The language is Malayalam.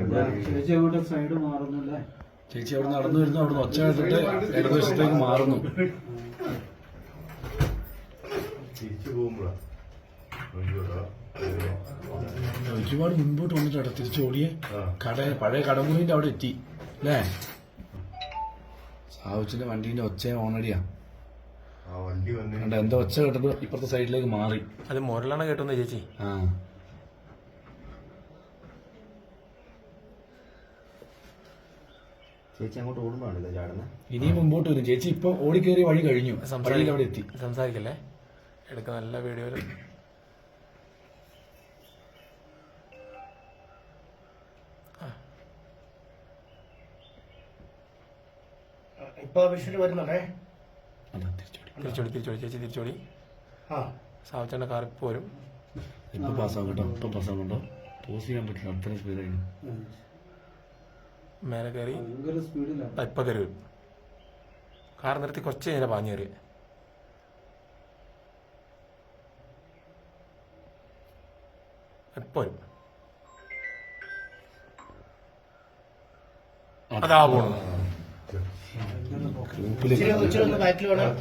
ചേച്ചി അങ്ങോട്ട് സൈഡ് മാറുന്നില്ലേ? ചേച്ചി അവിടെ നടന്നു വരുന്നു, അവിടെ ഒച്ച കേട്ടിട്ട് ഇടതുവശത്തേക്ക് മാറുന്നു. ഒരുപാട് മുൻപോട്ട് വന്നിട്ടാണ് തിരിച്ചോടിയെ. പഴയ കടമുറിന്റെ അവിടെ എത്തി അല്ലേ? സാവുച്ചിന്റെ വണ്ടീന്റെ ഒച്ച ഓണടിയാ. എന്താ ഒച്ച കേട്ടത് ഇപ്പുറത്തെ സൈഡിലേക്ക് മാറി. അത് മുരളാണ് കേട്ടോന്ന് ചേച്ചി. ആ ചേച്ചി അങ്ങോട്ട് ഓടുമ്പോഴാണല്ലോ ചാടുന്നത്. ഇനിയും മുമ്പോട്ട് വരും. ചേച്ചി ഇപ്പൊ ഓടിക്കേറിയ വഴി കഴിഞ്ഞു, വഴിയിൽ അവിടെ എത്തി. സംസാരിക്കല്ലേ, എടുക്ക നല്ല വീഡിയോ. ഇപ്പൊ വിഷുവിന് വരുന്നുണ്ടേ. തിരിച്ചോടി ചേച്ചി തിരിച്ചോടി. സാവച്ചേന്റെ കാർ ഇപ്പൊ വരും. ഇപ്പൊ പാസ്സാവും കേട്ടോ, ഇപ്പൊ പാസ്സാവുന്നുണ്ടോ? പോസ് ചെയ്യാൻ പറ്റില്ല, അത്രയും സ്പീഡായിരുന്നു. മേലെ കയറി സ്പീഡിലാണ് ഇപ്പൊ കയറി വരും. കാർ നിർത്തി കുറച്ച് കഴിഞ്ഞാൽ പാഞ്ഞു കയറി. എപ്പോ വരും. അതാ പോണു. ഗ്രൂപ്പിലേക്ക് ബാക്കിൽ വേണം.